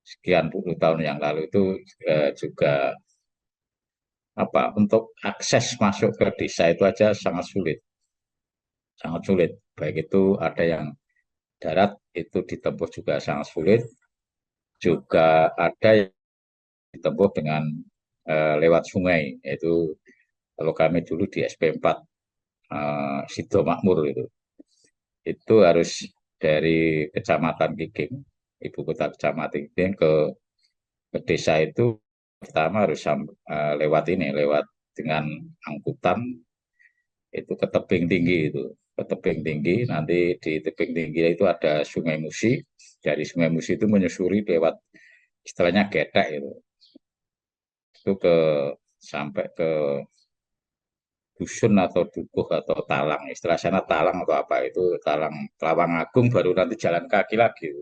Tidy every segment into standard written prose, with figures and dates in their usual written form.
sekian puluh tahun yang lalu itu juga untuk akses masuk ke desa itu aja sangat sulit. Baik itu ada yang darat itu ditempuh juga sangat sulit, juga ada yang ditempuh dengan lewat sungai, yaitu kalau kami dulu di SP4 Sido Makmur itu harus dari Kecamatan Kiking, ibu kota Kecamatan Kiking ke desa itu pertama harus lewat dengan angkutan itu ke tebing tinggi ke tebing tinggi, nanti di tebing tinggi itu ada Sungai Musi, dari Sungai Musi itu menyusuri lewat istilahnya getek itu sampai ke dusun atau dukuh atau talang, istilah sana talang atau apa itu, talang Kelawang Agung, baru nanti jalan kaki lagi.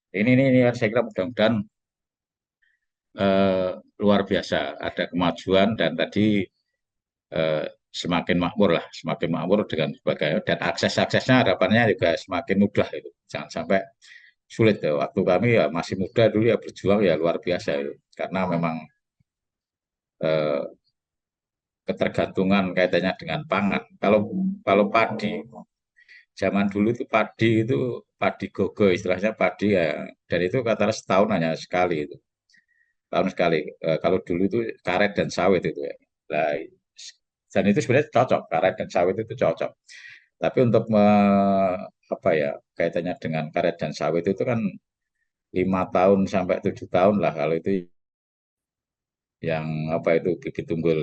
Ini saya kira mudah-mudahan eh, luar biasa ada kemajuan, dan tadi eh, semakin makmur dengan sebagainya, dan akses-aksesnya harapannya juga semakin mudah Jangan sampai sulit Waktu kami ya masih muda dulu ya berjuang ya luar biasa karena memang eh, ketergantungan kaitannya dengan pangan. Kalau kalau padi zaman dulu itu padi gogo, istilahnya padi ya, dan itu katakanlah setahun hanya sekali tahun sekali. Kalau dulu itu karet dan sawit ya. Nah, dan itu sebenarnya cocok, karet dan sawit itu cocok. Tapi untuk kaitannya dengan karet dan sawit itu kan 5 tahun sampai 7 tahun lah kalau itu yang itu bibit unggul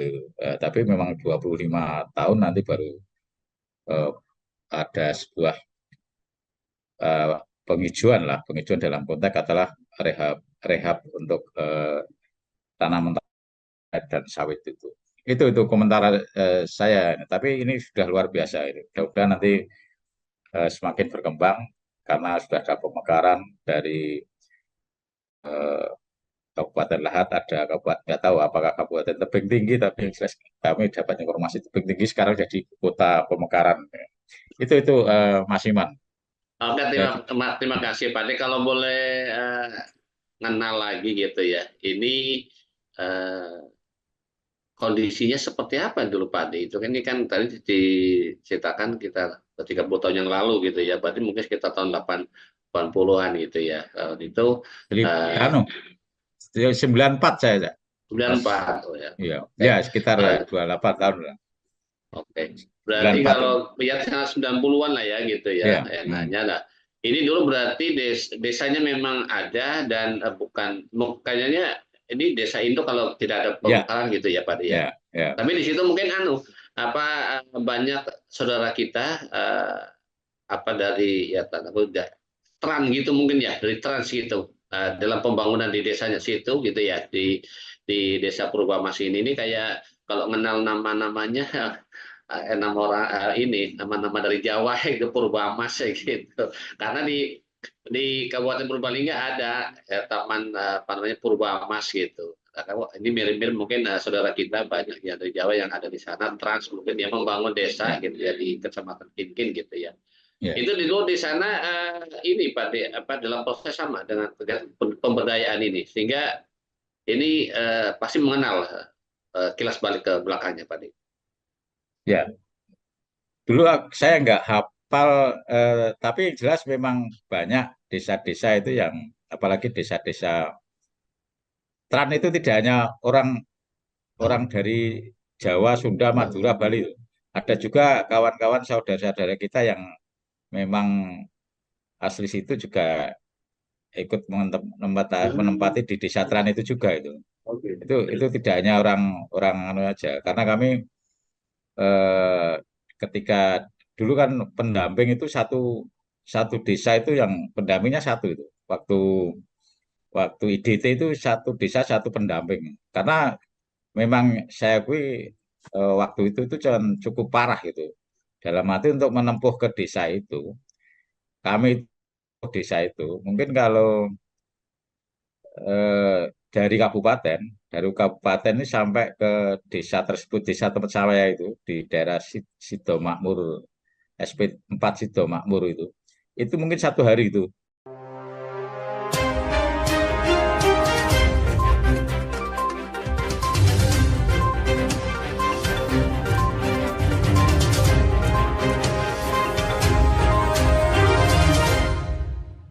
tapi memang 25 tahun nanti baru eh, ada sebuah eh, penghijauan dalam konteks adalah rehab rehab untuk tanaman dan sawit itu. Itu komentar saya. Tapi ini sudah luar biasa ini. Mudah-mudahan nanti semakin berkembang karena sudah ada pemekaran dari eh, Kabupaten Lahat, ada kabupaten, nggak tahu apakah Kabupaten Tebing Tinggi, tapi yang jelas kami dapat informasi Tebing Tinggi sekarang jadi kota pemekaran. Itu Mas Iman. Oke, Ya, terima kasih Pak. Kalau boleh kenal lagi gitu ya. Ini eh, kondisinya seperti apa dulu Pak Ade? Itu kan ini kan tadi diceritakan kita 30 tahun yang lalu gitu ya. Berarti mungkin sekitar tahun 80-an gitu ya. Itu jadi eh, anu 94 saya pas 94 oh ya. ya Oke. ya sekitar Eh, 28 tahun lah. Oke. Berarti 94 kalau ya 90-an lah ya gitu ya ya. enaknya lah. Ini dulu berarti desanya memang ada dan bukan kayaknya ini desa Indo kalau tidak ada Ya, pemekaran gitu ya Pak ya. ya, ya. Tapi di situ mungkin banyak saudara kita dari ya tanda kutip trans gitu mungkin ya dari trans gitu dalam pembangunan di desanya situ gitu ya di desa Purbamas ini kayak kalau kenal nama-namanya nama orang ini nama-nama dari Jawa itu Purbamas gitu karena di Kabupaten Purbalingga ada taman apa namanya Purbamas gitu. Nah, ini mirip-mirip mungkin saudara kita banyak ya dari Jawa yang ada di sana trans mungkin dia membangun desa Ya, gitu ya di Kecamatan Kinkin gitu ya. ya. Itu di luar di sana ini Pak dalam proses sama dengan pemberdayaan ini sehingga ini pasti mengenal kilas balik ke belakangnya Pak De. Ya, dulu saya nggak hafal, tapi jelas memang banyak desa-desa itu yang, apalagi desa-desa Tran itu tidak hanya orang orang dari Jawa, Sunda, Madura, Bali. Ada juga kawan-kawan saudara-saudara kita yang memang asli situ juga ikut menempati di desa Tran itu juga itu tidak hanya orang orang anu aja, karena kami eh, ketika dulu kan pendamping itu satu satu desa itu yang pendampingnya satu waktu waktu IDT itu satu desa satu pendamping, karena memang saya akui waktu itu cukup parah dalam arti untuk menempuh ke desa itu, kami desa itu mungkin kalau eh, dari kabupaten ini sampai ke desa tersebut, desa tempat saya itu di daerah Sido Makmur, SP4 Sido Makmur itu mungkin 1 hari